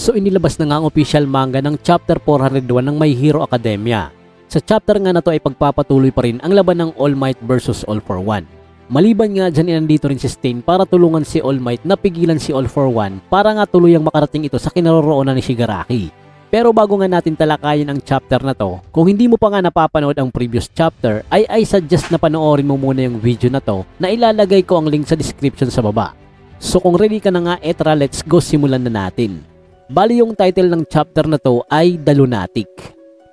So inilabas na nga ang official manga ng chapter 401 ng My Hero Academia. Sa chapter nga na to ay pagpapatuloy pa rin ang laban ng All Might versus All for One. Maliban nga dyan, nandito rin si Stain para tulungan si All Might na pigilan si All for One para nga tuluyang makarating ito sa kinaroroonan ni Shigaraki. Pero bago nga natin talakayin ang chapter na to, kung hindi mo pa nga napapanood ang previous chapter, ay suggest na panoorin mo muna yung video na to na ilalagay ko ang link sa description sa baba. So kung ready ka na nga, etra, let's go, simulan na natin. Bali yung title ng chapter na to ay The Lunatic.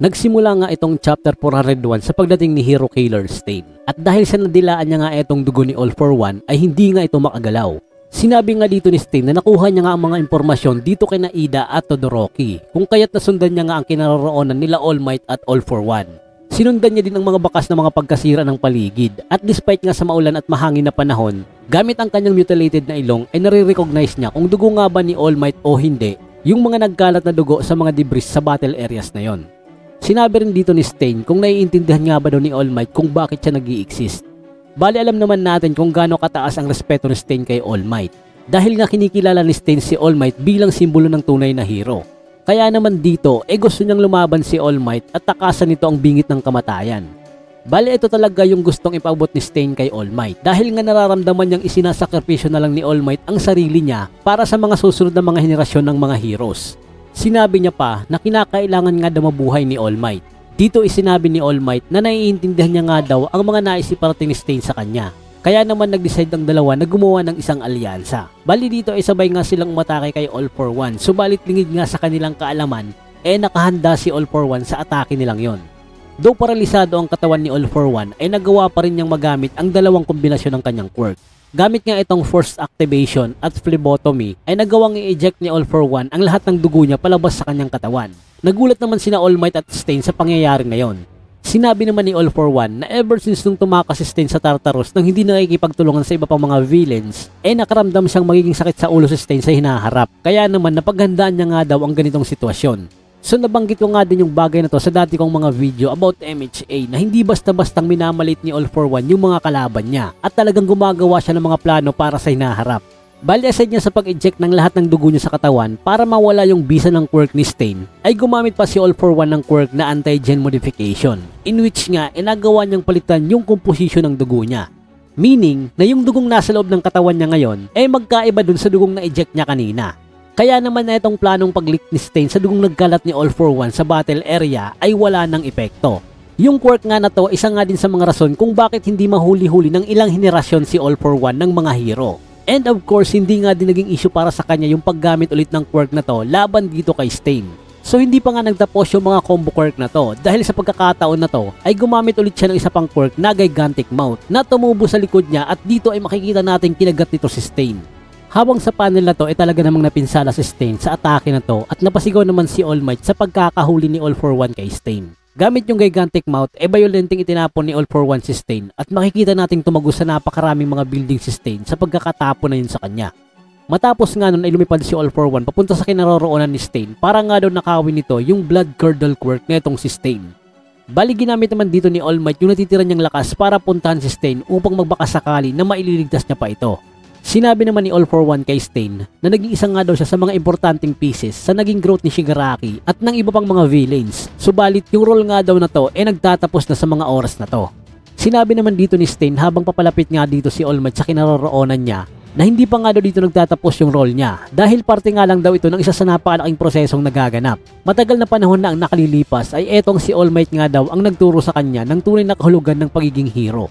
Nagsimula nga itong chapter 401 sa pagdating ni Hero Killer Stain. At dahil sa nadilaan niya nga itong dugo ni All for One ay hindi nga ito makagalaw. Sinabi nga dito ni Stain na nakuha niya nga ang mga impormasyon dito kay Ida at Todoroki, kung kaya't nasundan niya nga ang kinaroroonan nila All Might at All for One. Sinundan niya din ang mga bakas na mga pagkasira ng paligid at despite nga sa maulan at mahangin na panahon, gamit ang kanyang mutilated na ilong ay nare-recognize niya kung dugo nga ba ni All Might o hindi yung mga nagkalat na dugo sa mga debris sa battle areas na yon. Sinabi rin dito ni Stain kung naiintindihan nga ba daw ni All Might kung bakit siya nag-i-exist. Bali alam naman natin kung gaano kataas ang respeto ni Stain kay All Might dahil nga kinikilala ni Stain si All Might bilang simbolo ng tunay na hero. Kaya naman dito gusto niyang lumaban si All Might at takasan nito ang bingit ng kamatayan. Bali ito talaga yung gustong ipaabot ni Stain kay All Might dahil nga nararamdaman niyang isinasakripisyo na lang ni All Might ang sarili niya para sa mga susunod na mga henerasyon ng mga heroes. Sinabi niya pa na kinakailangan nga daw mabuhay ni All Might. Dito isinabi ni All Might na naiintindihan niya nga daw ang mga nais iparating ni Stain sa kanya. Kaya naman nag-decide ang dalawa na gumawa ng isang alyansa. Bali dito ay sabay nga silang umatake kay All for One. Subalit lingid nga sa kanilang kaalaman nakahanda si All for One sa atake nilang yon. Though paralisado ang katawan ni All for One ay nagawa pa rin niyang magamit ang dalawang kombinasyon ng kanyang quirk. Gamit nga itong forced activation at phlebotomy ay nagawang i-eject ni All for One ang lahat ng dugo niya palabas sa kanyang katawan. Nagulat naman sina All Might at Stain sa pangyayari na yon. Sinabi naman ni All for One na ever since nung tumakas si Stain sa Tartarus nang hindi nakikipagtulungan sa iba pang mga villains nakaramdam siyang magiging sakit sa ulo si Stain sa hinaharap. Kaya naman napaghandaan niya nga daw ang ganitong sitwasyon. So nabanggit ko nga din yung bagay na to sa dati kong mga video about MHA na hindi basta-bastang minamalit ni All for One yung mga kalaban niya at talagang gumagawa siya ng mga plano para sa hinaharap. Bali aside niya sa pag-eject ng lahat ng dugo niya sa katawan para mawala yung bisa ng quirk ni Stain ay gumamit pa si All for One ng quirk na anti-gen modification in which nga inagawa niyang palitan yung composition ng dugo niya. Meaning na yung dugong nasa loob ng katawan niya ngayon magkaiba dun sa dugong na-eject niya kanina. Kaya naman na itong planong pag-leak ni Stain sa dugong nagkalat ni All for One sa battle area ay wala ng epekto. Yung quirk nga na to isa nga din sa mga rason kung bakit hindi mahuli-huli ng ilang henerasyon si All for One ng mga hero. And of course hindi nga din naging issue para sa kanya yung paggamit ulit ng quirk na to laban dito kay Stain. So hindi pa nga nagtapos yung mga combo quirk na to dahil sa pagkakataon na to ay gumamit ulit siya ng isa pang quirk na gigantic mouth na tumubo sa likod niya at dito ay makikita natin kinagat nito si Stain. Habang sa panel na to talaga namang napinsala si Stain sa atake na to at napasigaw naman si All Might sa pagkakahuli ni All for One kay Stain. Gamit yung gigantic mouth violenting itinapon ni All for One si Stain at makikita nating tumagos sa napakaraming mga building si Stain sa pagkakatapon na yun sa kanya. Matapos nga nun ay lumipad si All for One papunta sa kinaroroonan ni Stain para nga daw nakawin nito yung blood curdle quirk na itong si Stain. Bali ginamit naman dito ni All Might yung natitira niyang lakas para puntahan si Stain upang magbakasakali na maililigtas niya pa ito. Sinabi naman ni All for One kay Stain na naging isa nga daw siya sa mga importanteng pieces sa naging growth ni Shigaraki at ng iba pang mga villains. Subalit yung role nga daw na to nagtatapos na sa mga oras na to. Sinabi naman dito ni Stain habang papalapit nga dito si All Might sa kinaroroonan niya na hindi pa nga daw dito nagtatapos yung role niya dahil parte nga lang daw ito ng isa sa napakalaking prosesong nagaganap. Matagal na panahon na ang nakalilipas ay etong si All Might nga daw ang nagturo sa kanya ng tunay na kahulugan ng pagiging hero.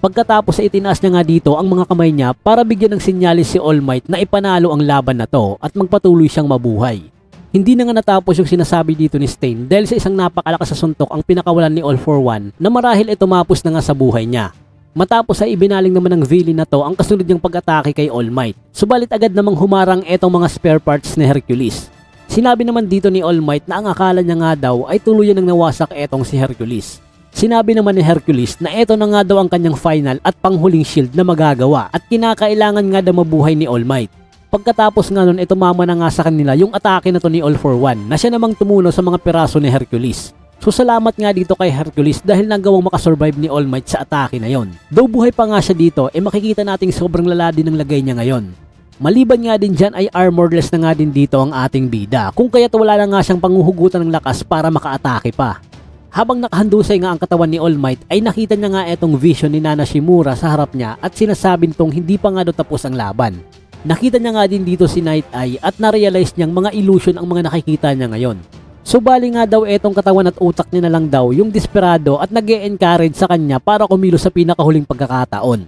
Pagkatapos ay itinaas niya nga dito ang mga kamay niya para bigyan ng sinyalis si All Might na ipanalo ang laban na to at magpatuloy siyang mabuhay. Hindi na nga natapos yung sinasabi dito ni Stain dahil sa isang napakalakas na suntok ang pinakawalan ni All for One na marahil ay tumapos na nga sa buhay niya. Matapos ay ibinaling naman ng villain na to ang kasunod niyang pag-atake kay All Might. Subalit agad namang humarang etong mga spare parts ni Hercules. Sinabi naman dito ni All Might na ang akala niya nga daw ay tuluyan ng nawasak etong si Hercules. Sinabi naman ni Hercules na eto na nga daw ang kanyang final at panghuling shield na magagawa at kinakailangan nga daw mabuhay ni All Might. Pagkatapos nga nun tumama na nga sa kanila yung atake na to ni All for One na siya namang tumuno sa mga piraso ni Hercules. So salamat nga dito kay Hercules dahil nagawang makasurvive ni All Might sa atake na yon. Though buhay pa nga siya dito makikita nating sobrang lala din ng lagay niya ngayon. Maliban nga din dyan ay armorless na nga din dito ang ating bida, kung kaya't wala na nga siyang panghuhugutan ng lakas para makaatake pa. Habang nakahandusay nga ang katawan ni All Might ay nakita niya nga etong vision ni Nana Shimura sa harap niya at sinasabing tong hindi pa nga daw tapos ang laban. Nakita niya nga din dito si Night Eye at narealize niyang mga illusion ang mga nakikita niya ngayon. So bali nga daw etong katawan at utak niya na lang daw yung desperado at nag-e-encourage sa kanya para kumilos sa pinakahuling pagkakataon.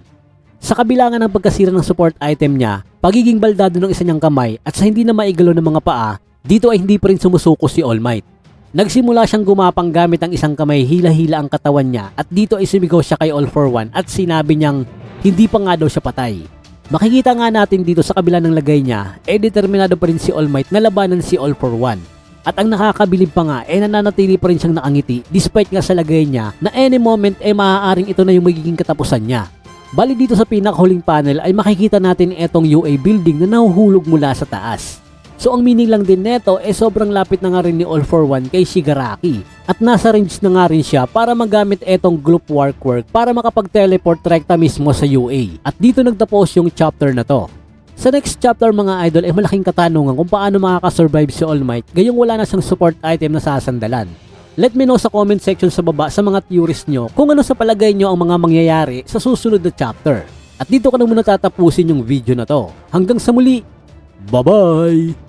Sa kabila nga ng pagkasira ng support item niya, pagiging baldado ng isa niyang kamay at sa hindi na maigalo ng mga paa, dito ay hindi pa rin sumusuko si All Might. Nagsimula siyang gumapang gamit ang isang kamay, hila-hila ang katawan niya at dito ay sumigaw siya kay All for One at sinabi niyang hindi pa nga daw siya patay. Makikita nga natin dito sa kabila ng lagay niya, determinado pa rin si All Might na labanan si All for One. At ang nakakabilib pa nga nananatili pa rin siyang nakangiti despite nga sa lagay niya na any moment maaaring ito na yung magiging katapusan niya. Bali dito sa pinakahuling panel ay makikita natin etong UA building na nahuhulog mula sa taas. So ang meaning lang din neto sobrang lapit na nga rin ni All for One kay Shigaraki at nasa range na nga rin siya para magamit etong Gloop Warquark para makapag-teleport rekta mismo sa UA. At dito nagtapos yung chapter na to. Sa next chapter mga idol ay malaking katanungan kung paano makakasurvive si All Might gayong wala na siyang support item na sasandalan. Let me know sa comment section sa baba sa mga theories nyo kung ano sa palagay nyo ang mga mangyayari sa susunod na chapter. At dito ko na muna tatapusin yung video na to. Hanggang sa muli, bye bye!